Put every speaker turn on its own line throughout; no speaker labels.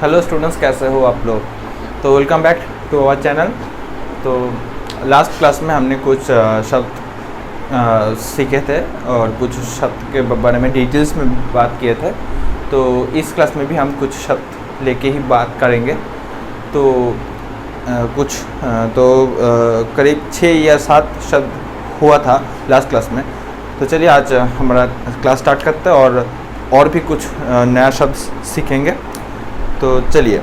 Hello students, कैसे हो आप लोग। तो welcome back to our channel. तो लास्ट क्लास में हमने कुछ शब्द सीखे थे और कुछ शब्द के बारे में डिटेल्स में बात किए थे। तो इस क्लास में भी हम कुछ शब्द लेके ही बात करेंगे। तो करीब 6 या 7 शब्द हुआ था लास्ट क्लास में। तो चलिए आज हमारा क्लास स्टार्ट करते हैं और भी कुछ नया शब्द सीखेंगे। तो चलिए,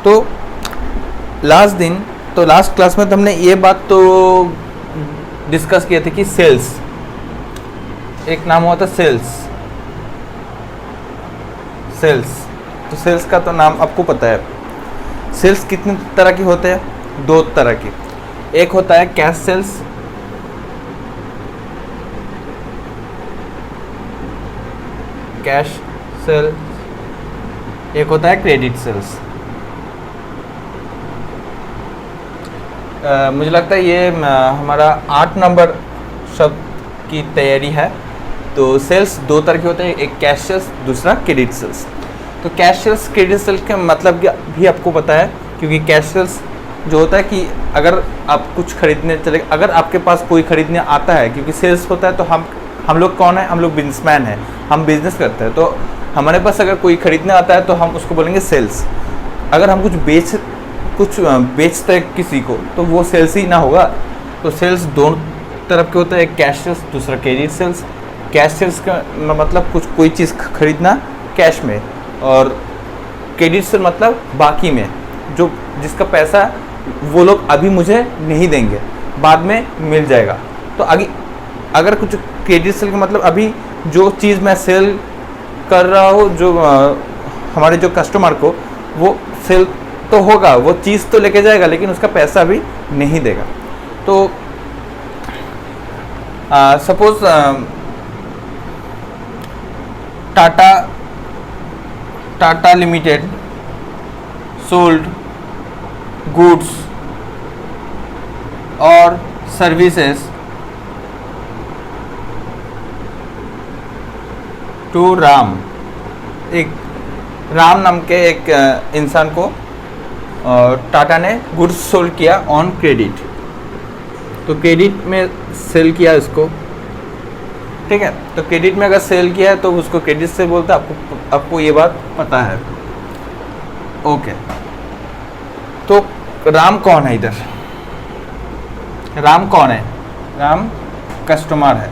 तो लास्ट क्लास में तो हमने ये बात तो डिस्कस किए थे कि सेल्स, एक नाम हुआ था सेल्स। तो सेल्स का तो नाम आपको पता है। सेल्स कितने तरह के होते हैं? 2 तरह की। एक होता है कैश सेल्स, सेल। एक होता है क्रेडिट सेल्स। मुझे लगता है ये हमारा 8 नंबर शब्द की तैयारी है। तो सेल्स 2 तरह के होते हैं, एक कैश सेल्स, दूसरा क्रेडिट सेल्स। तो कैश सेल्स क्रेडिट सेल्स का मतलब भी आपको पता है, क्योंकि कैश सेल्स जो होता है कि अगर आप कुछ खरीदने चले, अगर आपके पास कोई खरीदने आता है, क्योंकि सेल्स होता है तो हम लोग कौन है? हम लोग बिजनेसमैन हैं, हम बिजनेस करते हैं। तो हमारे पास अगर कोई खरीदने आता है तो हम उसको बोलेंगे सेल्स। अगर हम कुछ बेचते हैं किसी को तो वो सेल्स ही ना होगा। तो सेल्स 2 तरफ के होता है, एक कैश सेल्स, दूसरा क्रेडिट सेल्स। कैश सेल्स का मतलब कोई चीज़ खरीदना कैश में, और क्रेडिट सेल मतलब बाकी में, जो जिसका पैसा वो लोग अभी मुझे नहीं देंगे, बाद में मिल जाएगा। तो आगे अगर कुछ क्रेडिट सेल का मतलब अभी जो चीज़ मैं सेल कर रहा हूँ, जो हमारे जो कस्टमर को, वो सेल तो होगा, वो चीज़ तो लेके जाएगा, लेकिन उसका पैसा भी नहीं देगा। तो suppose Tata limited sold goods और सर्विसेज टू राम। एक राम नाम के एक इंसान को टाटा ने गुड्स सोल्ड किया ऑन क्रेडिट। तो क्रेडिट में सेल किया इसको, ठीक है। तो क्रेडिट में अगर सेल किया है तो उसको क्रेडिट से बोलते हैं। आपको ये बात पता है, ओके। तो राम कौन है इधर? राम कौन है? राम कस्टमर है।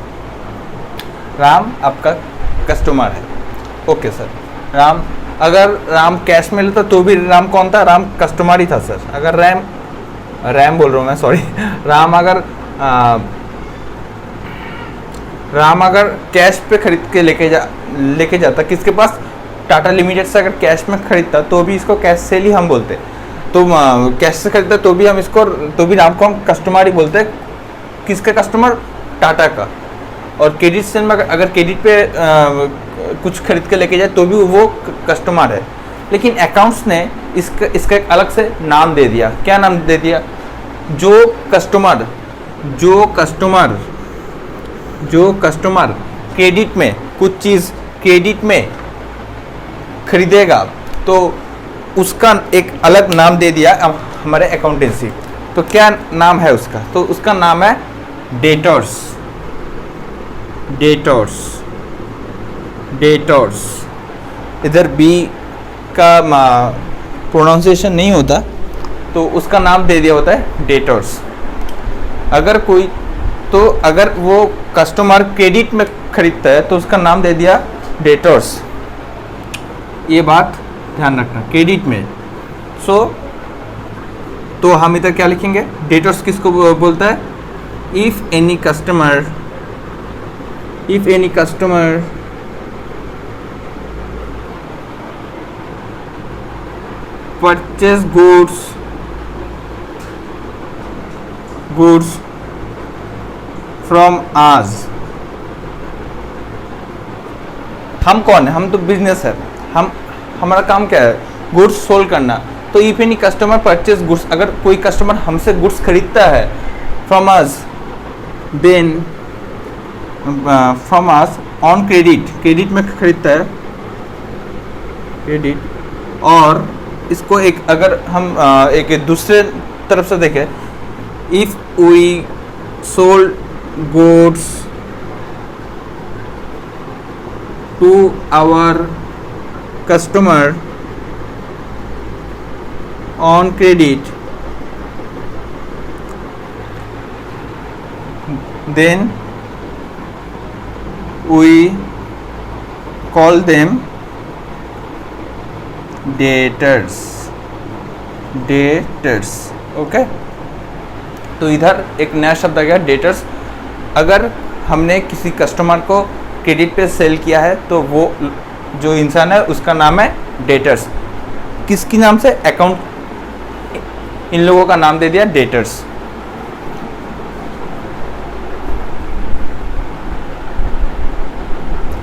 राम आपका कस्टमर है, ओके सर। अगर राम कैश में लेता तो भी राम कौन था? राम कस्टमर ही था सर। अगर रैम बोल रहा हूँ मैं, सॉरी। राम अगर कैश पे खरीद के लेके जाता किसके पास? टाटा लिमिटेड से अगर कैश में खरीदता तो भी इसको कैश सेल ही हम बोलते। तो कैश से खरीदता तो भी हम इसको, तो भी राम को हम कस्टमर ही बोलते हैं। किसका कस्टमर? टाटा का। और क्रेडिट सेल में अगर क्रेडिट पे कुछ खरीद के लेके जाए तो भी वो कस्टमर है। लेकिन अकाउंट्स ने इसका एक अलग से नाम दे दिया। क्या नाम दे दिया? जो कस्टमर क्रेडिट में कुछ चीज़ क्रेडिट में खरीदेगा तो उसका एक अलग नाम दे दिया हमारे अकाउंटेंसी। तो क्या नाम है उसका? तो उसका नाम है डेटर्स। इधर बी का प्रोनाउंसिएशन नहीं होता, तो उसका नाम दे दिया होता है डेटर्स। अगर वो कस्टमर क्रेडिट में खरीदता है तो उसका नाम दे दिया डेटर्स। ये बात ध्यान रखना, क्रेडिट में। तो हम इधर क्या लिखेंगे? डेटर्स किसको बोलता है? If any customer purchase goods from us। हम कौन है? हम तो बिजनेस है। हमारा काम क्या है? गुड्स सोल्ड करना। तो if any customer purchase goods, अगर कोई कस्टमर हमसे गुड्स खरीदता है from us, then from us on credit, credit में खरीदता है, क्रेडिट। और इसको एक अगर हम एक दूसरे तरफ से देखें, if we sold goods to our customer on credit, then we call them debtors। Okay, तो इधर एक नया शब्द आ गया डेटर्स। अगर हमने किसी कस्टमर को क्रेडिट पे सेल किया है तो वो जो इंसान है उसका नाम है डेटर्स। किसकी नाम से? अकाउंट, इन लोगों का नाम दे दिया debtors.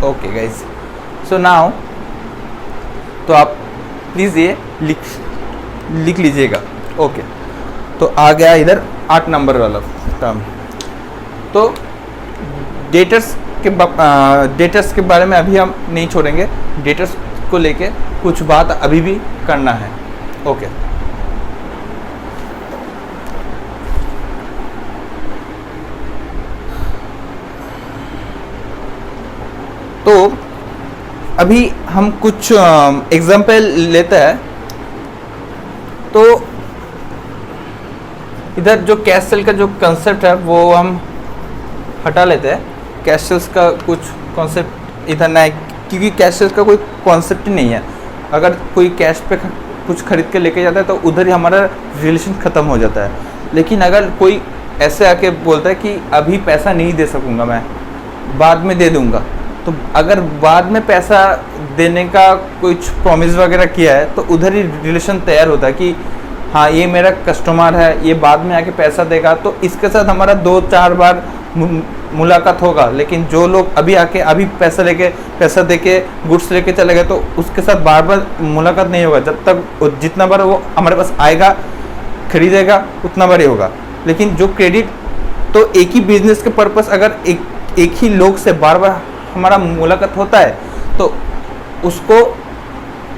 Okay guys, so now तो आप प्लीज़ ये लिख लीजिएगा। ओके, तो आ गया इधर 8 नंबर वाला टर्म। तो डेटर्स के बारे में अभी हम नहीं छोड़ेंगे, डेटर्स को लेके कुछ बात अभी भी करना है। ओके, तो अभी हम कुछ एग्जाम्पल लेते हैं। तो इधर जो कैश सेल का जो कंसेप्ट है वो हम हटा लेते हैं। कैश सेल्स का कुछ कॉन्सेप्ट इधर ना है, क्योंकि कैश सेल्स का कोई कॉन्सेप्ट ही नहीं है। अगर कोई कैश पे कुछ खरीद के लेके जाता है तो उधर ही हमारा रिलेशन ख़त्म हो जाता है। लेकिन अगर कोई ऐसे आके बोलता है कि अभी पैसा नहीं दे सकूँगा, मैं बाद में दे दूँगा, तो अगर बाद में पैसा देने का कुछ प्रॉमिस वगैरह किया है तो उधर ही रिलेशन तैयार होता है कि हाँ ये मेरा कस्टमर है, ये बाद में आके पैसा देगा, तो इसके साथ हमारा 2-4 बार मुलाकात होगा। लेकिन जो लोग अभी आके अभी पैसा देके गुड्स लेके चले गए तो उसके साथ बार बार मुलाकात नहीं होगा। जब तक जितना बार वो हमारे पास आएगा खरीदेगा उतना बार ही होगा। लेकिन जो क्रेडिट, तो एक ही बिजनेस के पर्पस अगर एक ही लोग से बार बार हमारा मुलाकात होता है तो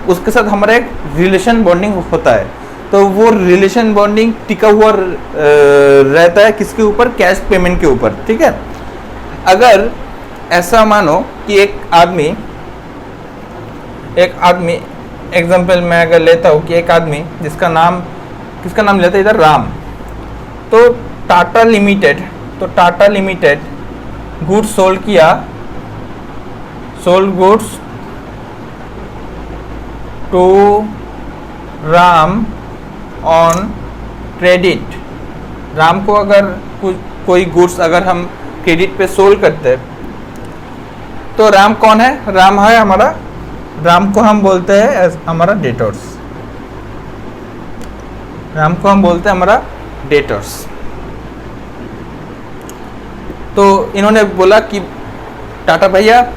उसके साथ हमारा एक रिलेशन बॉन्डिंग होता है। तो वो रिलेशन बॉन्डिंग टिका हुआ रहता है किसके ऊपर? कैश पेमेंट के ऊपर। ठीक है, अगर ऐसा मानो कि एक आदमी एग्जांपल मैं अगर लेता हूँ कि एक आदमी किसका नाम लेता है इधर राम। तो Tata limited goods sold goods to Ram on credit. Ram को अगर कोई गुड्स अगर हम क्रेडिट पे सोल्ड करते हैं तो राम कौन है? राम है हमारा, राम को हम बोलते हैं हमारा डेटर्स। राम को हम बोलते हैं हमारा डेटर्स। तो इन्होंने बोला कि टाटा भैया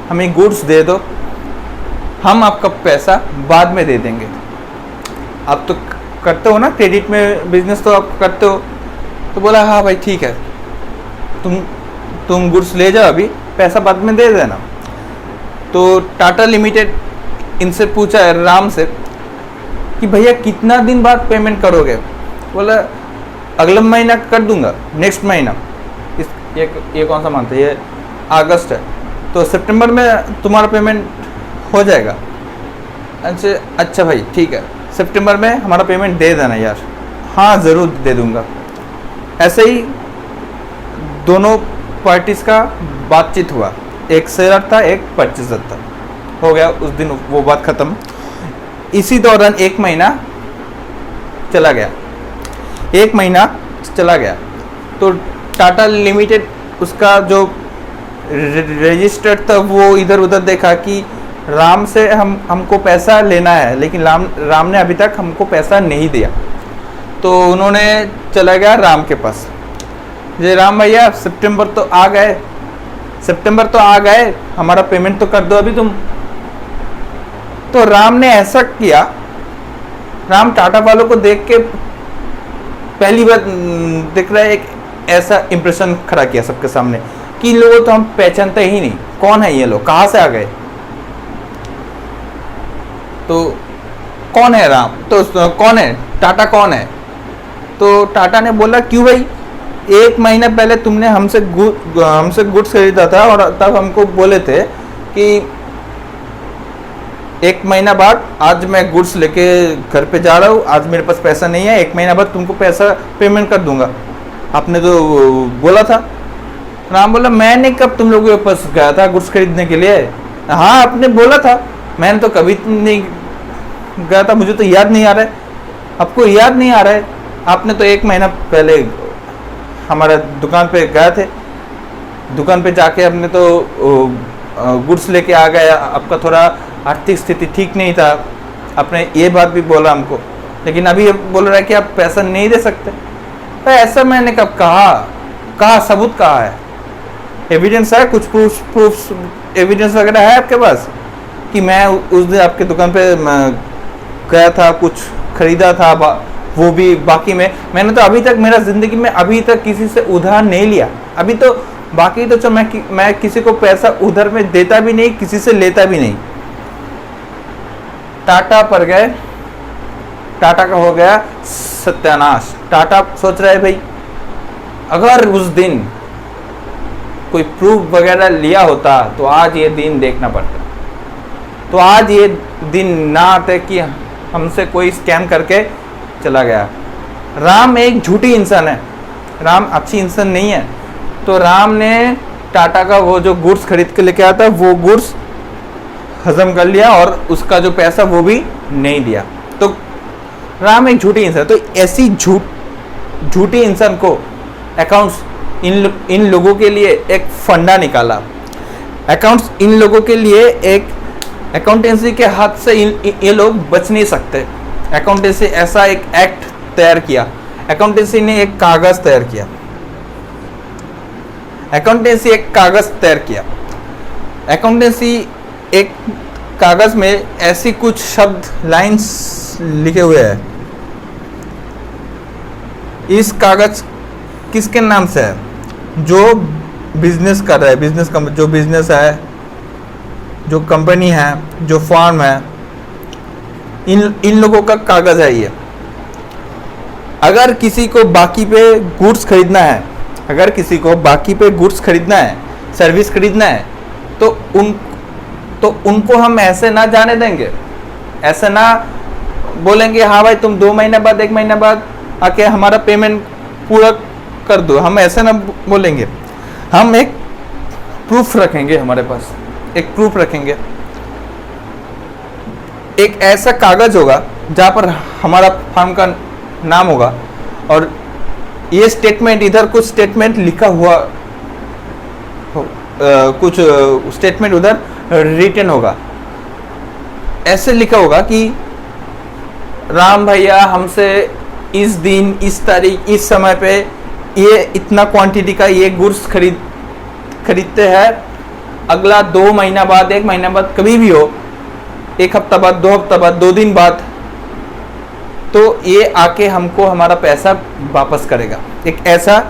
हमें गुड्स दे दो, हम आपका पैसा बाद में दे देंगे। आप तो करते हो ना क्रेडिट में बिजनेस, तो आप करते हो। तो बोला हाँ भाई ठीक है, तुम गुड्स ले जाओ, अभी पैसा बाद में दे देना। तो टाटा लिमिटेड इनसे पूछा है राम से कि भैया कितना दिन बाद पेमेंट करोगे? बोला अगला महीना कर दूंगा, नेक्स्ट महीना। ये कौन सा मंथ है? ये अगस्त है, तो सितंबर में तुम्हारा पेमेंट हो जाएगा। अच्छा भाई ठीक है, सितंबर में हमारा पेमेंट दे देना यार। हाँ ज़रूर दे दूंगा। ऐसे ही दोनों पार्टीज़ का बातचीत हुआ, एक सेलर था एक परचेजर था। हो गया उस दिन वो बात ख़त्म। इसी दौरान एक महीना चला गया तो टाटा लिमिटेड उसका जो रजिस्टर्ड था वो इधर उधर देखा कि राम से हमको पैसा लेना है, लेकिन राम ने अभी तक हमको पैसा नहीं दिया। तो उन्होंने चला गया राम के पास, ये राम भैया सितंबर तो आ गए, हमारा पेमेंट तो कर दो अभी तुम। तो राम ने ऐसा किया, राम टाटा वालों को देख के पहली बार दिख रहा है, एक ऐसा इंप्रेशन खड़ा किया सबके सामने कि इन लोगों तो हम पहचानते ही नहीं, कौन है ये लोग, कहाँ से आ गए। तो कौन है राम, तो कौन है टाटा, कौन है? तो टाटा ने बोला क्यों भाई, 1 महीना पहले तुमने हमसे गुड्स खरीदा था और तब हमको बोले थे कि 1 महीना बाद आज मैं गुड्स लेके घर पे जा रहा हूँ, आज मेरे पास पैसा नहीं है, 1 महीना बाद तुमको पैसा पेमेंट कर दूंगा, आपने तो बोला था। राम बोला मैंने कब तुम लोगों के पास गया था गुड्स खरीदने के लिए? हाँ आपने बोला था, मैंने तो कभी नहीं गया था, मुझे तो याद नहीं आ रहा है। आपको याद नहीं आ रहा है? आपने तो 1 महीना पहले हमारा दुकान पे गए थे, दुकान पे जाके हमने तो गुड्स लेके आ गए, आपका थोड़ा आर्थिक स्थिति ठीक नहीं था, आपने ये बात भी बोला हमको, लेकिन अभी बोल रहा है कि आप पैसा नहीं दे सकते। तो ऐसा मैंने कब कहा सबूत कहा है? एविडेंस है, कुछ प्रूफ एविडेंस वगैरह है आपके पास कि मैं उस दिन आपके दुकान पे गया था, कुछ खरीदा था, वो भी बाकी में मैंने तो अभी तक मेरा ज़िंदगी में अभी तक किसी से उधार नहीं लिया, अभी तो बाकी तो मैं किसी को पैसा उधार में देता भी नहीं, किसी से लेता भी नहीं। टाटा पर गए, टाटा का हो गया सत्यानाश। टाटा सोच रहा है भाई अगर उस दिन कोई प्रूफ वगैरह लिया होता तो आज ये दिन देखना पड़ता, तो आज ये दिन ना आते कि हमसे कोई स्कैम करके चला गया। राम एक झूठी इंसान है, राम अच्छी इंसान नहीं है। तो राम ने टाटा का वो जो गुड्स खरीद के लेके आया था वो गुड्स हजम कर लिया और उसका जो पैसा वो भी नहीं दिया। तो राम एक झूठी इंसान। तो ऐसी झूठी इंसान को अकाउंट्स इन लोगों के लिए एक फंडा निकाला। अकाउंट्स इन लोगों के लिए एक अकाउंटेंसी के हाथ से ये लोग बच नहीं सकते। अकाउंटेंसी ऐसा एक एक्ट तैयार किया, अकाउंटेंसी ने एक कागज तैयार किया, अकाउंटेंसी एक कागज तैयार किया। अकाउंटेंसी एक कागज में ऐसी कुछ शब्द लाइंस लिखे हुए हैं। इस कागज किसके नाम से है? जो बिजनेस कर रहा है, जो बिजनेस है, जो कंपनी है, जो फर्म है, इन लोगों का कागज है ये। अगर किसी को बाकी पे गुड्स खरीदना है, अगर किसी को बाकी पे गुड्स खरीदना है, सर्विस खरीदना है, तो उनको हम ऐसे ना जाने देंगे, ऐसे ना बोलेंगे हाँ भाई तुम 2 महीने बाद 1 महीने बाद आके हमारा पेमेंट पूरा कर दो, हम ऐसे ना बोलेंगे। हम एक प्रूफ रखेंगे, हमारे पास एक प्रूफ रखेंगे। एक ऐसा कागज होगा जहाँ पर हमारा फर्म का नाम होगा और ये स्टेटमेंट, इधर कुछ स्टेटमेंट लिखा हुआ कुछ स्टेटमेंट उधर रिटन होगा। ऐसे लिखा होगा कि राम भैया हमसे इस दिन, इस तारीख, इस समय पे ये इतना क्वांटिटी का ये गुड्स खरीदते हैं। अगला 2 महीना बाद, 1 महीना बाद, कभी भी हो, 1 हफ्ता बाद, 2 हफ्ता बाद, 2 दिन बाद, तो ये आके हमको हमारा पैसा वापस करेगा। एक ऐसा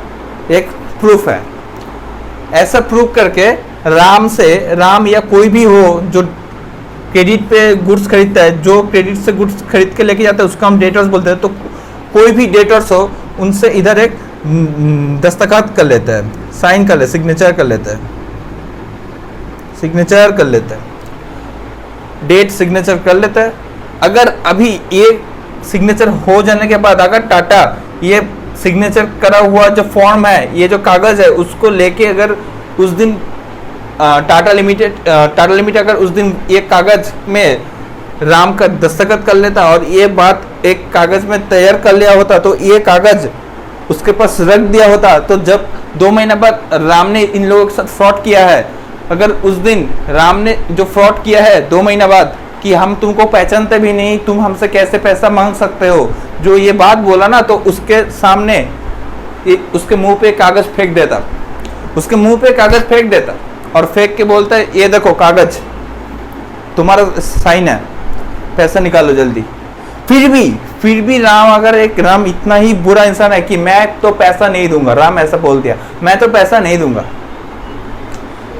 एक प्रूफ है। ऐसा प्रूफ करके राम या कोई भी हो जो क्रेडिट पे गुड्स खरीदता है, जो क्रेडिट से गुड्स खरीद के लेके जाता है, उसको हम डेटर्स बोलते हैं। तो कोई भी डेटर्स हो उनसे इधर एक दस्तखत कर लेता है, साइन कर ले, सिग्नेचर कर लेता है, सिग्नेचर कर लेता है, डेट सिग्नेचर कर लेता है। अगर अभी ये सिग्नेचर हो जाने के बाद अगर टाटा ये सिग्नेचर करा हुआ जो फॉर्म है, ये जो कागज है, उसको लेके अगर उस दिन टाटा लिमिटेड अगर उस दिन ये कागज में राम का दस्तखत कर लेता और ये बात एक कागज में तैयार कर लिया होता, तो ये कागज उसके पास रख दिया होता, तो जब 2 महीने बाद राम ने इन लोगों के साथ फ्रॉड किया है, अगर उस दिन राम ने जो फ्रॉड किया है 2 महीना बाद कि हम तुमको पहचानते भी नहीं, तुम हमसे कैसे पैसा मांग सकते हो, जो ये बात बोला ना, तो उसके सामने उसके मुंह पे कागज फेंक देता, उसके मुंह पे कागज फेंक देता और फेंक के बोलता है ये देखो कागज तुम्हारा साइन है, पैसा निकालो जल्दी। फिर भी राम इतना ही बुरा इंसान है कि मैं तो पैसा नहीं दूंगा। राम ऐसा बोल दिया, मैं तो पैसा नहीं दूंगा,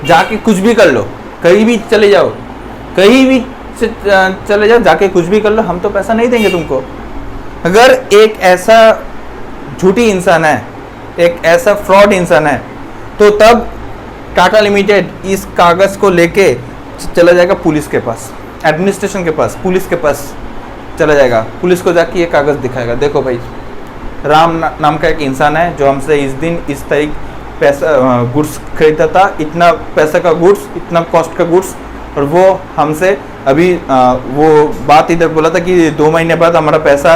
जाके कुछ भी कर लो, कहीं भी चले जाओ, कहीं भी चले जाओ, जाके कुछ भी कर लो, हम तो पैसा नहीं देंगे तुमको। अगर एक ऐसा झूठी इंसान है, एक ऐसा फ्रॉड इंसान है, तो तब टाटा लिमिटेड इस कागज़ को लेके चला जाएगा पुलिस के पास, एडमिनिस्ट्रेशन के पास, पुलिस के पास चला जाएगा। पुलिस को जाके ये कागज़ दिखाएगा, देखो भाई राम नाम का एक इंसान है जो हमसे इस दिन इस तारीख पैसा गुड्स खरीदा था, इतना पैसा का गुड्स, इतना कॉस्ट का गुड्स, और वो हमसे अभी वो बात इधर बोला था कि 2 महीने बाद हमारा पैसा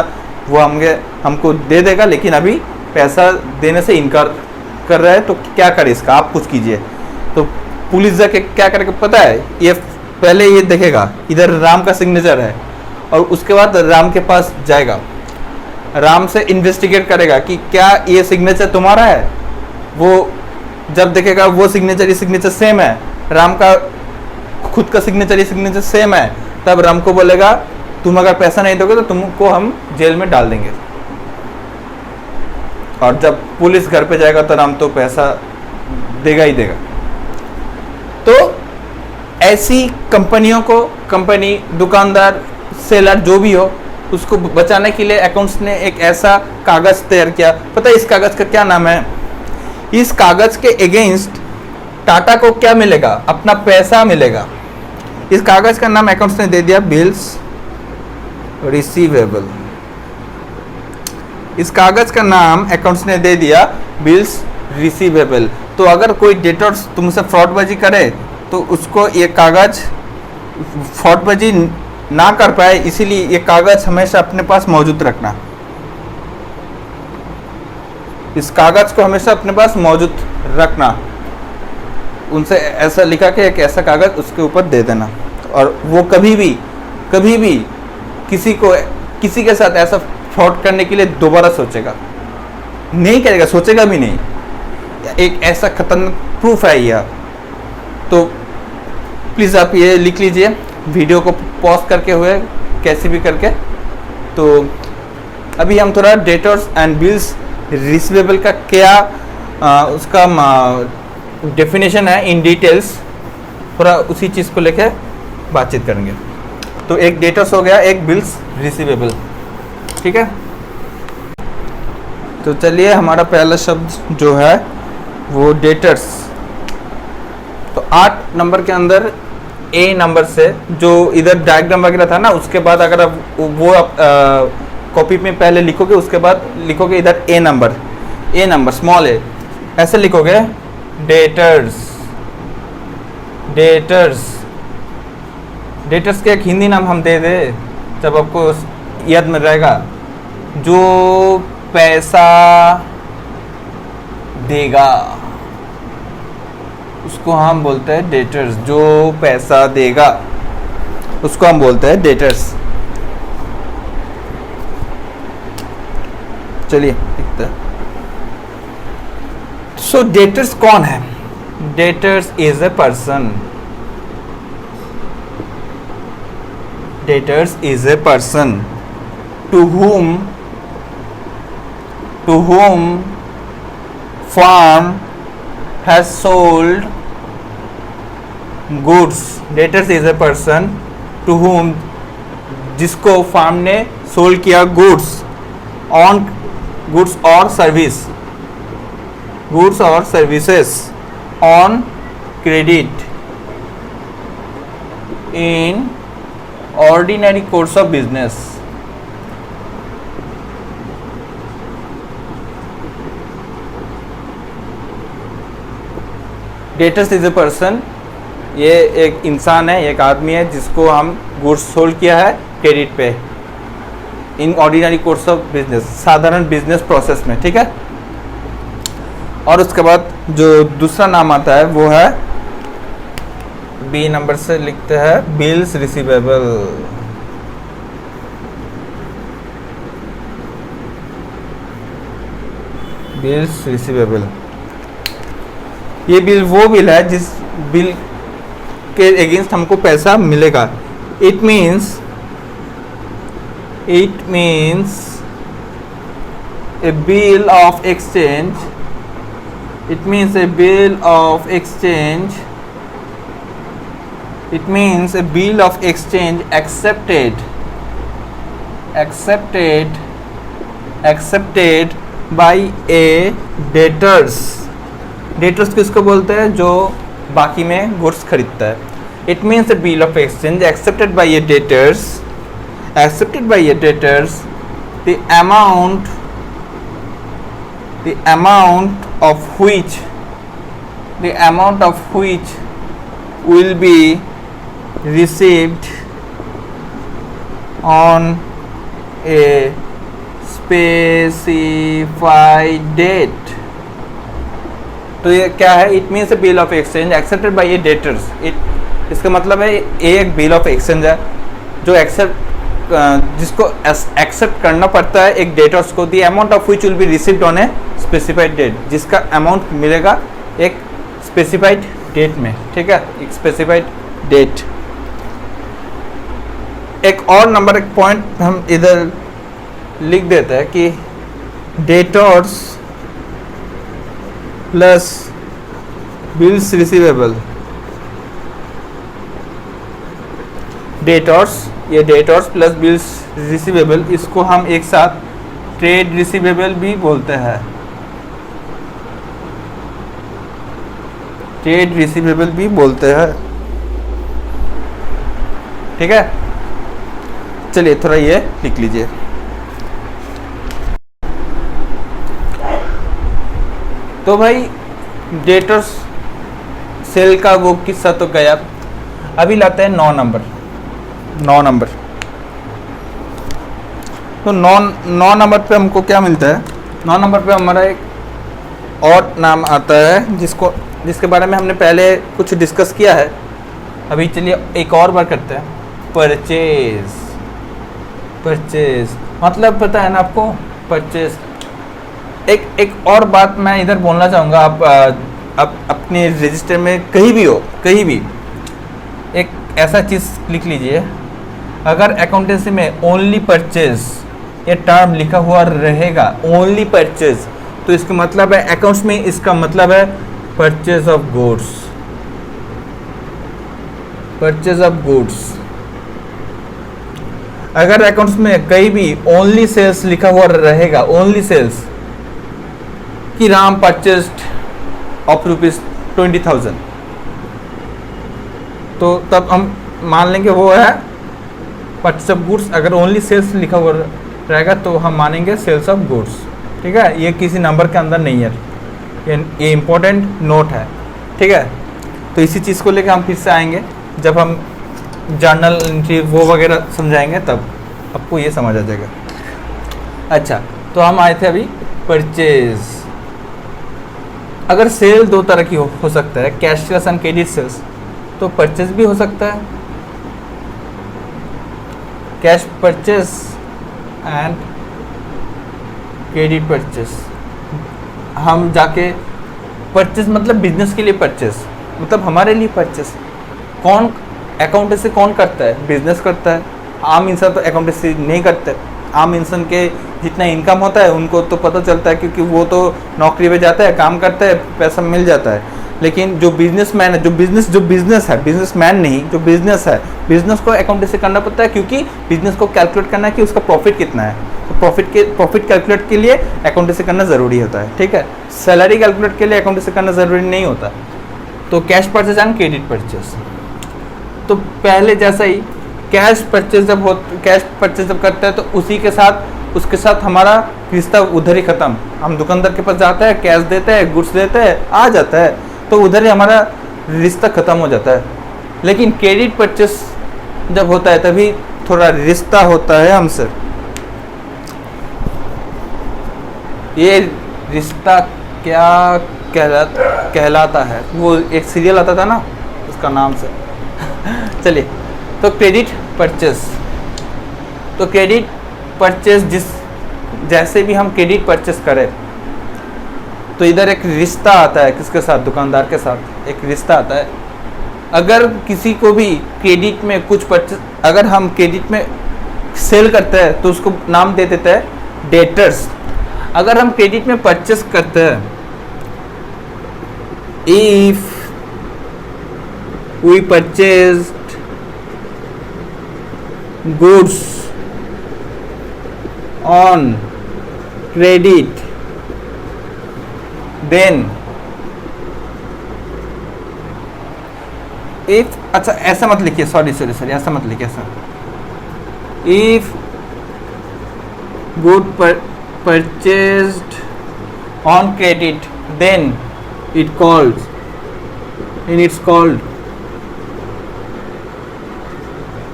वो हमको दे देगा, लेकिन अभी पैसा देने से इनकार कर रहा है, तो क्या करे इसका, आप कुछ कीजिए। तो पुलिस जाके क्या करेगा पता है, ये पहले ये देखेगा इधर राम का सिग्नेचर है, और उसके बाद राम के पास जाएगा, राम से इन्वेस्टिगेट करेगा कि क्या ये सिग्नेचर तुम्हारा है। वो जब देखेगा वो सिग्नेचर ये सिग्नेचर सेम है, राम का खुद का सिग्नेचर ये सिग्नेचर सेम है, तब राम को बोलेगा तुम अगर पैसा नहीं दोगे तो तुमको हम जेल में डाल देंगे। और जब पुलिस घर पे जाएगा तो राम तो पैसा देगा ही देगा। तो ऐसी कंपनियों को, कंपनी, दुकानदार, सेलर जो भी हो, उसको बचाने के लिए अकाउंट्स ने एक ऐसा कागज तैयार किया। पता है इस कागज का क्या नाम है? इस कागज के अगेंस्ट टाटा को क्या मिलेगा? अपना पैसा मिलेगा। इस कागज का नाम अकाउंट्स ने दे दिया बिल्स रिसीवेबल। इस कागज का नाम अकाउंट्स ने दे दिया बिल्स रिसीवेबल। तो अगर कोई डेटर्स तुमसे फ्रॉडबाजी करे तो उसको ये कागज फ्रॉडबाजी ना कर पाए, इसीलिए ये कागज हमेशा अपने पास मौजूद रखना। इस कागज को हमेशा अपने पास मौजूद रखना। उनसे ऐसा लिखा के एक ऐसा कागज उसके ऊपर दे देना, और वो कभी भी किसी के साथ ऐसा फ्रॉड करने के लिए दोबारा सोचेगा नहीं, करेगा, सोचेगा भी नहीं। एक ऐसा खतरनाक प्रूफ है यह। तो प्लीज़ आप ये लिख लीजिए, वीडियो को पॉज करके हुए कैसे भी करके। तो अभी हम थोड़ा डेटर्स एंड बिल्स रिसीवेबल का क्या उसका डेफिनेशन है इन डिटेल्स, थोड़ा उसी चीज़ को लेके बातचीत करेंगे। तो एक डेटर्स हो गया, एक बिल्स रिसीवेबल, ठीक है। तो चलिए हमारा पहला शब्द जो है वो डेटर्स। तो 8 नंबर के अंदर ए नंबर से जो इधर डायग्राम वगैरह था ना, उसके बाद अगर आप वो कॉपी में पहले लिखोगे, उसके बाद लिखोगे इधर ए नंबर स्मॉल ए, ऐसे लिखोगे डेटर्स के एक हिंदी नाम हम दे दे, जब आपको याद में रहेगा, जो पैसा देगा उसको हम बोलते हैं डेटर्स। जो पैसा देगा उसको हम बोलते हैं डेटर्स। चलिए देखते हैं। सो डेटर्स कौन है? Debtors is a person. Debtors is a person to whom firm has sold goods. Debtors is a person to whom जिसको फार्म ने सोल्ड किया गुड्स और services on credit in ordinary course of business. Debtors is a person, ये एक इंसान है, एक आदमी है जिसको हम गुड्स सोल्ड किया है क्रेडिट पे, in ordinary course of business, साधारण बिजनेस प्रोसेस में, ठीक है। और उसके बाद जो दूसरा नाम आता है वो है बी नंबर से लिखते हैं बिल्स रिसीवेबल। बिल्स रिसीवेबल, ये बिल वो बिल है जिस बिल के अगेंस्ट हमको पैसा मिलेगा। It means a bill of exchange. It means a bill of exchange It means a bill of exchange accepted by a debtors. Debtors किसको बोलते हैं? जो बाकी में गुड्स खरीदता है. It means a bill of exchange accepted by a debtors. The amount of which will be received on a specified date. तो ये क्या है? It means a bill of exchange accepted by A debtors. इसका मतलब है एक bill of exchange है जो जिसको एक्सेप्ट करना पड़ता है एक डेटर्स को. The amount of which will be received on a specified date. जिसका अमाउंट मिलेगा एक स्पेसिफाइड डेट में. ठीक है, एक स्पेसिफाइड डेट. एक और नंबर, एक पॉइंट हम इधर लिख देते हैं कि डेटर्स प्लस बिल्स रिसीवेबल. ये डेटर्स प्लस बिल्स रिसीवेबल, इसको हम एक साथ ट्रेड रिसीवेबल भी बोलते हैं. ठीक है, चलिए थोड़ा ये लिख लीजिए. तो भाई डेटर्स सेल का वो किस्सा तो गया. अभी लाते हैं 9 नंबर. तो 9 नंबर पे हमको क्या मिलता है? 9 नंबर पे हमारा एक और नाम आता है जिसके बारे में हमने पहले कुछ डिस्कस किया है. अभी चलिए एक और बार करते हैं. परचेज मतलब पता है ना आपको? परचेज. एक और बात मैं इधर बोलना चाहूँगा. आप अपने रजिस्टर में कहीं भी एक ऐसा चीज़ लिख लीजिए. अगर अकाउंटेंसी में ओनली परचेज ये टर्म लिखा हुआ रहेगा, ओनली परचेज, तो इसका मतलब है अकाउंट्स में इसका मतलब है परचेज ऑफ गुड्स. अगर अकाउंट्स में कहीं भी ओनली सेल्स लिखा हुआ रहेगा, ओनली सेल्स कि राम परचेस्ड ऑफ ₹20,000, तो तब हम मान लेंगे वो है परचेज ऑफ गुड्स. अगर ओनली सेल्स लिखा हुआ रहेगा तो हम मानेंगे सेल्स ऑफ गुड्स. ठीक है, ये किसी नंबर के अंदर नहीं है, ये इम्पोर्टेंट नोट है. ठीक है, तो इसी चीज़ को लेकर हम फिर से आएंगे जब हम जर्नल एंट्री वो वगैरह समझाएंगे, तब आपको ये समझ आ जाएगा. अच्छा, तो हम आए थे अभी परचेज. अगर सेल 2 तरह की हो सकता है, cash sales and credit sales. तो परचेज भी हो सकता है, cash purchase and credit purchase. हम जाके परचेज मतलब बिजनेस के लिए परचेज, मतलब हमारे लिए परचेज. कौन अकाउंटेंसी कौन करता है? बिजनेस करता है. आम इंसान तो अकाउंटेंसी नहीं करते. आम इंसान के जितना इनकम होता है उनको तो पता चलता है, क्योंकि वो तो नौकरी पे जाता है, काम करता है, पैसा मिल जाता है. लेकिन जो बिजनेसमैन है, जो बिजनेस है, बिजनेसमैन नहीं, जो बिजनेस है, बिजनेस को अकाउंटेंसी करना पड़ता है, क्योंकि बिजनेस को कैलकुलेट करना है कि उसका प्रॉफिट कितना है. तो प्रॉफिट कैलकुलेट के लिए अकाउंटेंसी करना ज़रूरी होता है. ठीक है, सैलरी कैलकुलेट के लिए अकाउंटेंसी करना ज़रूरी नहीं होता. तो cash purchase and credit purchase. तो पहले जैसा ही कैश परचेज जब करते हैं तो उसके साथ हमारा रिश्ता उधर ही ख़त्म. हम दुकानदार के पास जाते हैं, कैश देते हैं, गुड्स देते हैं, आ जाता है, तो उधर ही हमारा रिश्ता ख़त्म हो जाता है. लेकिन क्रेडिट परचेज जब होता है तभी थोड़ा रिश्ता होता है हमसे. ये रिश्ता क्या कहलाता है? वो एक सीरियल आता था ना, उसका नाम से. चलिए, तो क्रेडिट परचेज जैसे भी हम क्रेडिट परचेज करें तो इधर एक रिश्ता आता है. किसके साथ? दुकानदार के साथ एक रिश्ता आता है. अगर किसी को भी क्रेडिट में कुछ परचेज, अगर हम क्रेडिट में सेल करते हैं तो उसको नाम दे देते हैं डेटर्स. अगर हम क्रेडिट में परचेज करते हैं, if we purchase goods on credit then if, अच्छा ऐसा मत लिखिए, सॉरी ऐसा मत लिखिए, ऐसा if good purchased on credit then it's called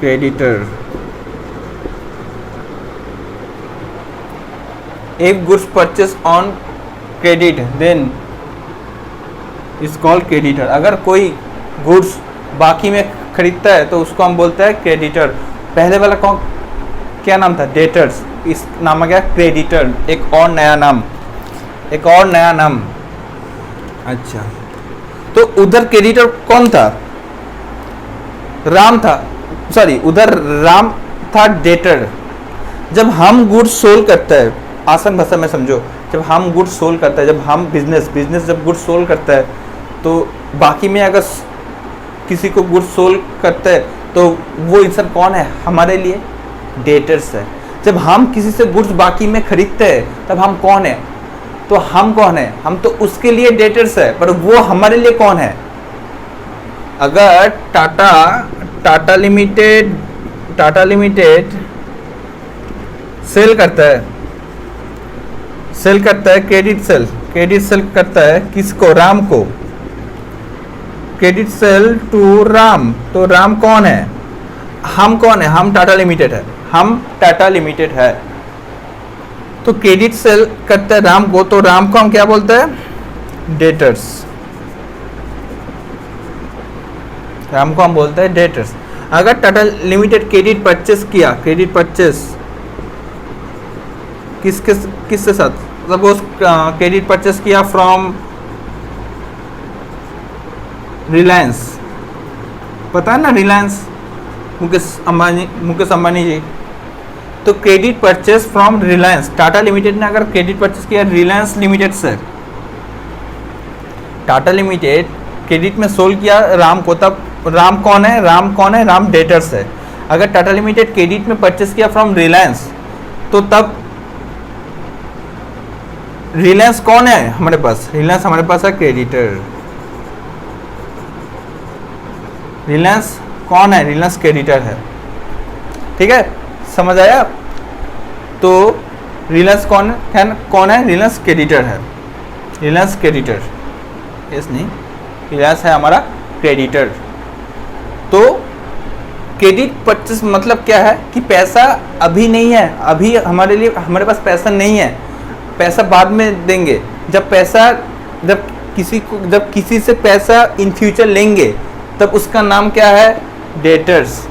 creditor. If goods purchased on credit then is called creditor. अगर कोई गुड्स बाकी में खरीदता है तो उसको हम बोलते हैं क्रेडिटर। पहले वाला कौन क्या नाम था? डेटर्स। इस नाम आ गया क्रेडिटर, एक और नया नाम। अच्छा, तो उधर क्रेडिटर कौन था? राम था, सॉरी उधर राम था डेटर। जब हम गुड्स सोल्ड करता है, आसान भाषा में समझो, जब हम गुड्स सोल्ड करता है, जब हम बिजनेस जब गुड्स सोल्ड करता है तो बाकी में अगर किसी को गुड्स सोल्ड करता है तो वो इंसान कौन है? हमारे लिए डेटर्स है। जब हम किसी से गुड्स बाकी में खरीदते हैं तब हम कौन है? तो हम कौन है? हम तो उसके लिए डेटर्स है, पर वो हमारे लिए कौन है? अगर टाटा लिमिटेड सेल करता है क्रेडिट सेल करता है किसको? राम को। क्रेडिट सेल टू राम, तो राम कौन है? हम कौन है? हम टाटा लिमिटेड है। तो क्रेडिट सेल करता है राम को, तो राम को हम क्या बोलते हैं? डेटर्स। राम को हम बोलते हैं डेटर्स। अगर टाटा लिमिटेड क्रेडिट परचेस किसके साथ? सपोज क्रेडिट परचेस किया फ्रॉम रिलायंस, पता है ना रिलायंस, मुकेश अंबानी जी। तो credit purchase from Reliance, Tata limited ने अगर क्रेडिट परचेस किया रिलायंस लिमिटेड से, टाटा लिमिटेड क्रेडिट में सोल्ड किया राम को, तब राम कौन है? राम डेटर्स है। अगर टाटा लिमिटेड क्रेडिट में परचेस किया फ्रॉम रिलायंस, तो तब रिलायंस कौन है हमारे पास? रिलायंस हमारे पास है क्रेडिटर। रिलायंस कौन है? रिलायंस क्रेडिटर है। ठीक है, समझ आया? तो रिलायंस कौन है? रिलायंस क्रेडिटर है। रिलायंस क्रेडिटर, यस नहीं, रिलायंस है हमारा क्रेडिटर। तो क्रेडिट परचेस मतलब क्या है कि पैसा अभी नहीं है, अभी हमारे पास पैसा नहीं है, पैसा बाद में देंगे। जब किसी से पैसा इन फ्यूचर लेंगे तब उसका नाम क्या है? डेटर्स।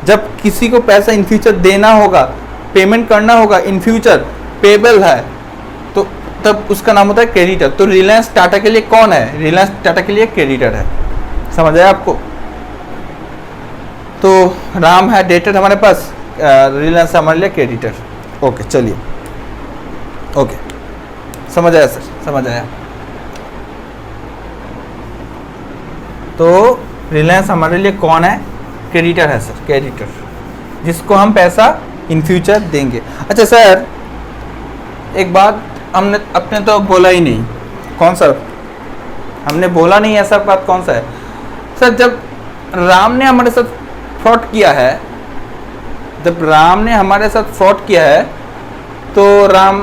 जब किसी को पैसा इन फ्यूचर देना होगा, पेमेंट करना होगा, इन फ्यूचर पेबल है, तो तब उसका नाम होता है क्रेडिटर। तो रिलायंस टाटा के लिए कौन है? रिलायंस टाटा के लिए क्रेडिटर है। समझ आया आपको? तो राम है डेटर हमारे पास, रिलायंस हमारे लिए क्रेडिटर। ओके, चलिए, ओके, समझ आया सर? समझ आया। तो रिलायंस हमारे लिए कौन है? क्रेडिटर है सर, क्रेडिटर, जिसको हम पैसा इन फ्यूचर देंगे। अच्छा सर, एक बात अपने तो बोला ही नहीं। कौन सा? हमने बोला नहीं ऐसा बात कौन सा है सर? जब राम ने हमारे साथ फ्रॉड किया है, तो राम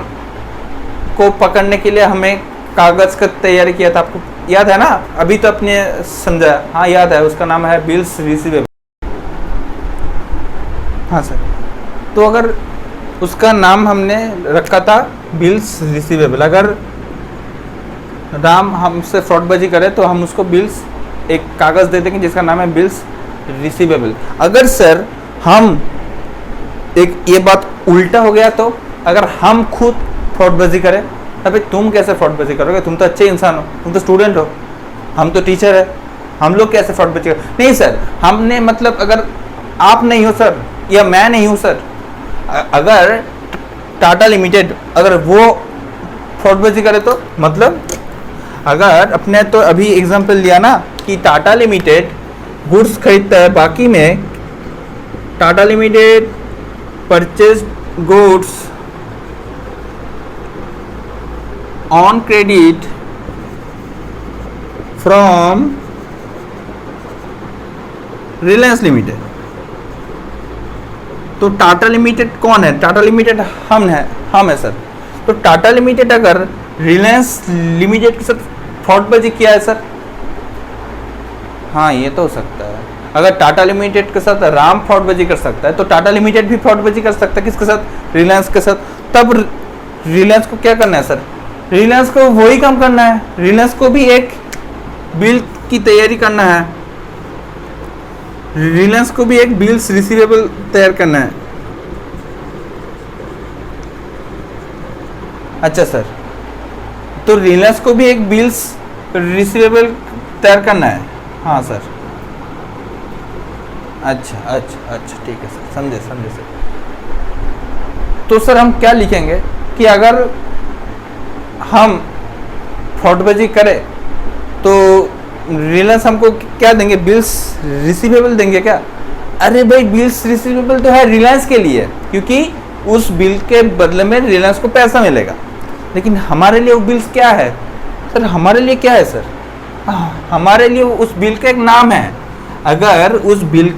को पकड़ने के लिए हमें कागज का तैयारी किया था, आपको याद है ना? अभी तो अपने समझा, हाँ याद है, उसका नाम है बिल्स रिसीवेबल। हाँ सर, तो अगर उसका नाम हमने रखा था बिल्स रिसीवेबल, अगर राम हमसे फ्रॉडबाजी करे तो हम उसको बिल्स, एक कागज दे देंगे जिसका नाम है बिल्स रिसीवेबल। अगर सर हम ये बात उल्टा हो गया, तो अगर हम खुद फ्रॉडबाजी करें तभी तुम कैसे फ्रॉडबाजी करोगे? तुम तो अच्छे इंसान हो, तुम तो स्टूडेंट हो, हम तो टीचर है, हम लोग कैसे फ्रॉडबाजी करें? नहीं सर, हमने मतलब अगर आप नहीं हो सर या मैं नहीं हूँ सर, अगर टाटा लिमिटेड अगर वो फ्रॉडबाजी करे तो मतलब, अगर अपने तो अभी एग्जांपल लिया ना कि टाटा लिमिटेड गुड्स खरीदता है, बाकी में Tata limited purchased goods on credit from Reliance limited. तो टाटा लिमिटेड कौन है? टाटा लिमिटेड हम है सर। तो टाटा लिमिटेड अगर रिलायंस लिमिटेड के साथ फ्रॉडबाजी किया है सर, हाँ ये तो हो सकता है। अगर टाटा लिमिटेड के साथ राम फ्रॉडबाजी कर सकता है तो टाटा लिमिटेड भी फ्रॉडबाजी कर सकता है। किसके साथ? रिलायंस के साथ। तब रिलायंस को क्या करना है सर? रिलायंस को वही काम करना है, रिलायंस को भी एक बिल की तैयारी करना है, रिलायंस को भी एक बिल्स रिसीवेबल तैयार करना है। अच्छा सर, तो रिलायंस को भी एक बिल्स रिसीवेबल तैयार करना है। हाँ सर, अच्छा ठीक है सर, समझे सर। तो सर हम क्या लिखेंगे कि अगर हम फ्रॉडबाजी करें तो रिलायंस हमको क्या देंगे? बिल्स रिसीवेबल देंगे क्या? अरे भाई, बिल्स रिसीवेबल तो है रिलायंस के लिए, क्योंकि उस बिल के बदले में रिलायंस को पैसा मिलेगा। लेकिन हमारे लिए वो बिल्स क्या है सर? हमारे लिए क्या है सर? हमारे लिए उस बिल का एक नाम है। अगर उस बिल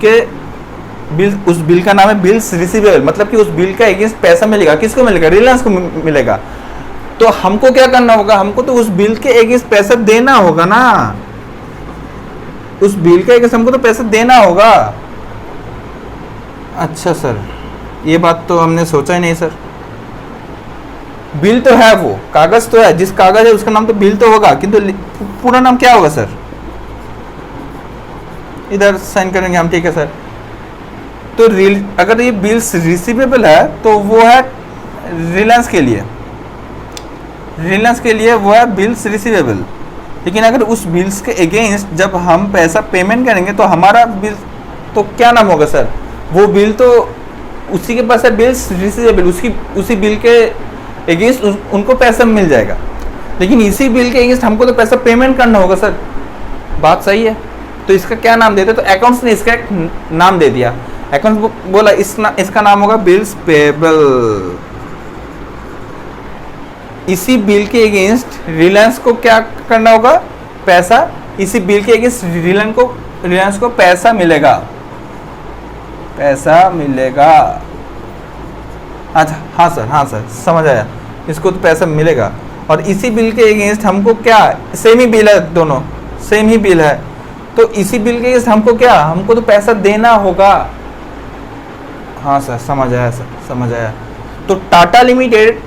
का नाम है बिल्स रिसीवेबल, मतलब कि उस बिल का अगेंस्ट पैसा मिलेगा। किसको मिलेगा? रिलायंस को मिलेगा। तो हमको क्या करना होगा? हमको तो उस बिल के अगेंस्ट पैसा देना होगा ना। उस बिल के अगेंस्ट हमको तो पैसा देना होगा। अच्छा सर, ये बात तो हमने सोचा ही नहीं सर। बिल तो है, वो कागज तो है, जिस कागज है उसका नाम तो बिल तो होगा, किंतु पूरा नाम क्या होगा सर? इधर साइन करेंगे हम, ठीक है सर। तो अगर ये बिल्स रिसीवेबल है तो वो है रिलायंस के लिए, वो है बिल्स रिसीवेबल। लेकिन अगर उस बिल्स के अगेंस्ट जब हम पैसा पेमेंट करेंगे तो हमारा बिल तो क्या नाम होगा सर? वो बिल तो उसी के पास है, बिल्स रिसीवेबल, उसी बिल के अगेंस्ट उनको पैसा मिल जाएगा। लेकिन इसी बिल के अगेंस्ट हमको तो पैसा पेमेंट करना होगा सर। बात सही है। तो इसका क्या नाम देते? तो अकाउंट्स ने इसका एक नाम दे दिया। अकाउंट्स बोला इसका नाम होगा बिल्स पेबल। इसी बिल के अगेंस्ट रिलायंस को क्या करना होगा? पैसा, इसी बिल के अगेंस्ट रिलायंस को पैसा मिलेगा। अच्छा, हाँ सर, समझ आया। इसको तो पैसा मिलेगा। और इसी बिल के अगेंस्ट हमको क्या? सेम ही बिल है, दोनों सेम ही बिल है। तो इसी बिल के अगेंस्ट हमको क्या? हमको तो पैसा देना होगा। हाँ सर, समझ आया। तो टाटा लिमिटेड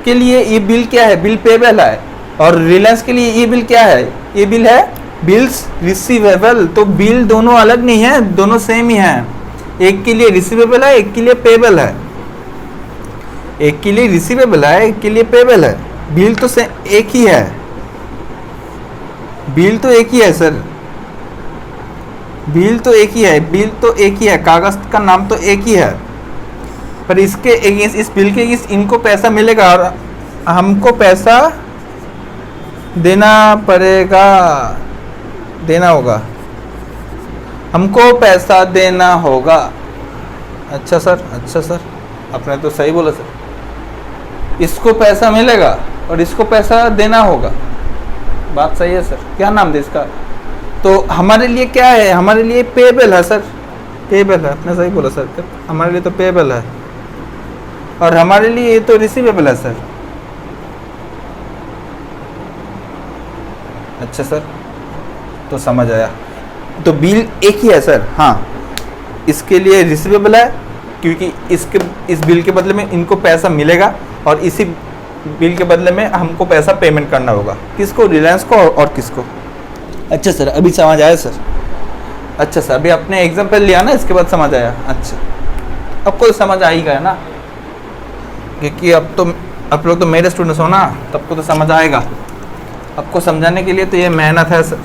के लिए ये बिल क्या है? बिल पेबल है। और रिलायंस के लिए ये बिल क्या है? ये बिल है बिल्स रिसीवेबल। तो बिल दोनों अलग नहीं है, दोनों सेम ही है। एक के लिए रिसीवेबल है, एक के लिए पेबल है। एक के लिए रिसीवेबल है, एक के लिए पेबल है। बिल तो एक ही है, बिल तो एक ही है सर। बिल तो एक ही है, कागज का नाम तो एक ही है। पर इसके अगेंस्ट, इस बिल के अगेंस्ट इनको पैसा मिलेगा और हमको पैसा देना होगा। हमको पैसा देना होगा। अच्छा सर, आपने तो सही बोला सर। इसको पैसा मिलेगा और इसको पैसा देना होगा। बात सही है सर। क्या नाम दे इसका? तो हमारे लिए क्या है? हमारे लिए पेबल है सर। पेबल है, आपने सही बोला सर। हमारे लिए तो पेबल है और हमारे लिए ये तो रिसीवेबल है सर। अच्छा सर, तो समझ आया। तो बिल एक ही है सर। हाँ, इसके लिए रिसीवेबल है क्योंकि इस बिल के बदले में इनको पैसा मिलेगा और इसी बिल के बदले में हमको पैसा पेमेंट करना होगा। किसको? रिलायंस को और किसको? अच्छा सर, अभी समझ आया सर। अच्छा सर, अभी आपने एग्जाम्पल लिया ना, इसके बाद समझ आया। अच्छा, आपको तो समझ आ ही गया ना, क्योंकि अब तो आप लोग तो मेरे स्टूडेंट्स हो ना, तब को तो समझ आएगा। आपको समझाने के लिए तो ये मेहनत है सर,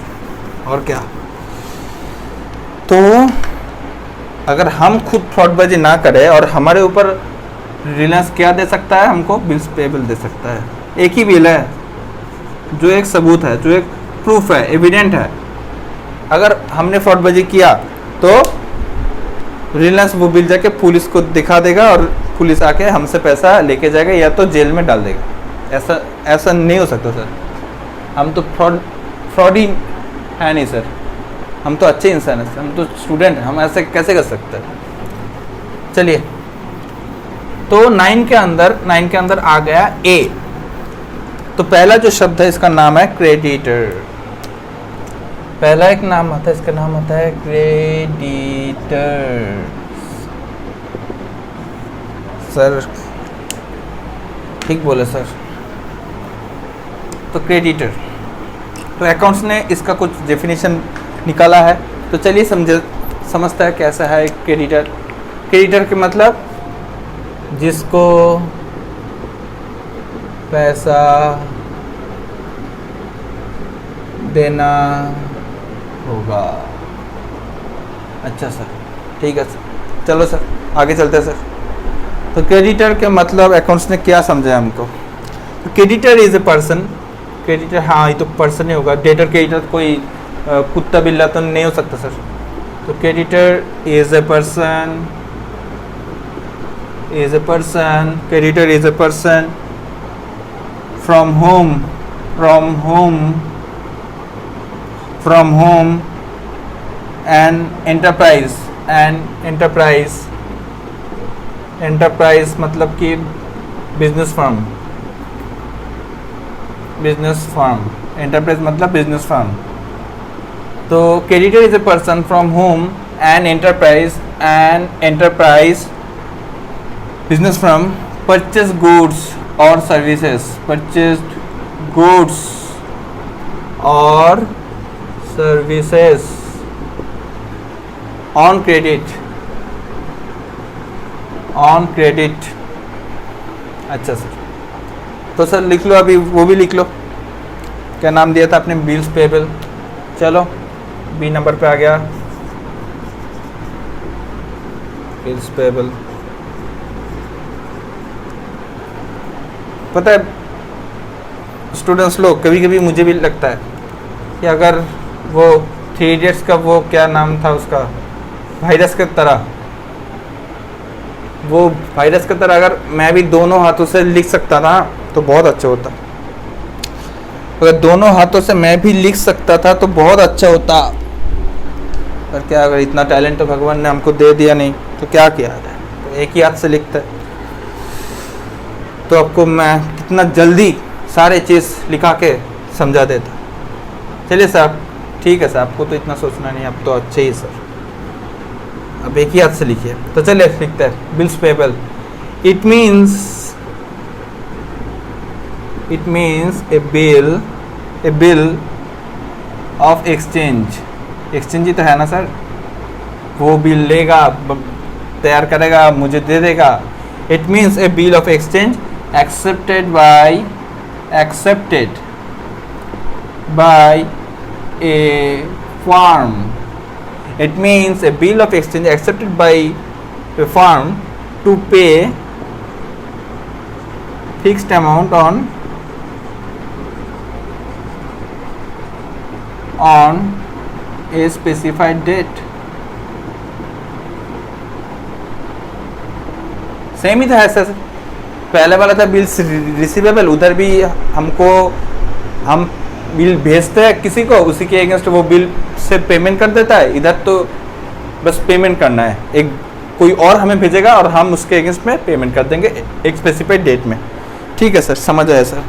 और क्या। तो अगर हम खुद फ्रॉडबाजी ना करें और हमारे ऊपर रिलायंस क्या दे सकता है? हमको बिल्स पेबल दे सकता है। एक ही बिल है जो एक सबूत है, जो एक प्रूफ है, एविडेंट है। अगर हमने फ्रॉडबाजी किया तो रिलायंस वो बिल जाके पुलिस को दिखा देगा और पुलिस आके हमसे पैसा लेके जाएगा या तो जेल में डाल देगा। ऐसा नहीं हो सकता सर। हम तो फ्रॉडी है नहीं सर, हम तो अच्छे इंसान हैं सर, हम तो स्टूडेंट हैं, हम ऐसे कैसे कर सकते हैं। चलिए, तो 9 के अंदर आ गया ए। तो पहला जो शब्द है इसका नाम है क्रेडिटर। पहला एक नाम आता है, इसका नाम होता है क्रेडिटर। सर ठीक बोले सर। तो क्रेडिटर, तो अकाउंट्स ने इसका कुछ डेफिनेशन निकाला है, तो चलिए समझता है कैसा है क्रेडिटर। क्रेडिटर के मतलब जिसको पैसा देना होगा। अच्छा सर, ठीक है सर, चलो सर आगे चलते हैं सर। तो क्रेडिटर के मतलब अकाउंट्स ने क्या समझा हमको। Creditor is a person, creditor हाँ ये तो पर्सन ही होगा। डेटर क्रेडिटर कोई कुत्ता बिल्ला तो नहीं हो सकता सर। तो creditor is a person, creditor is a person from whom an enterprise मतलब कि बिजनेस फर्म, एंटरप्राइज मतलब बिजनेस फर्म। तो creditor is a person from whom an enterprise business firm purchase goods or services on credit। अच्छा sir, तो sir लिख लो, अभी वो भी लिख लो, क्या नाम दिया था आपने, बिल्स पेबल। चलो बी नंबर पे आ गया बिल्स पेबल। पता है स्टूडेंट्स लोग, कभी कभी मुझे भी लगता है कि अगर वो 3 इडियट्स का वो क्या नाम था उसका, वायरस की तरह अगर मैं भी दोनों हाथों से लिख सकता था तो बहुत अच्छा होता। अगर दोनों हाथों से मैं भी लिख सकता था तो बहुत अच्छा होता। पर क्या, अगर इतना टैलेंट तो भगवान ने हमको दे दिया नहीं तो क्या किया जाए, तो एक ही हाथ से लिखता है। तो आपको मैं कितना जल्दी सारे चीज़ लिखा के समझा देता। चलिए सर, ठीक है सर, आपको तो इतना सोचना नहीं, आप तो अच्छे ही सर, अब एक ही हाथ से लिखिए। तो चलिए लिखते हैं bills payable. It means a bill of exchange ही तो है ना सर, वो बिल लेगा, तैयार करेगा, मुझे दे देगा। It means a bill of exchange accepted by a firm। It means a bill of exchange accepted by a firm to pay fixed amount on a specified date। Same ही था ऐसा। पहले वाला था बिल्स रिसीवेबल, उधर भी हम bill भेजते हैं किसी को, उसी के अगेंस्ट वो बिल से पेमेंट कर देता है। इधर तो बस पेमेंट करना है, एक कोई और हमें भेजेगा और हम उसके अगेंस्ट में पेमेंट कर देंगे एक स्पेसिफाइड डेट में। ठीक है सर, समझ आया सर।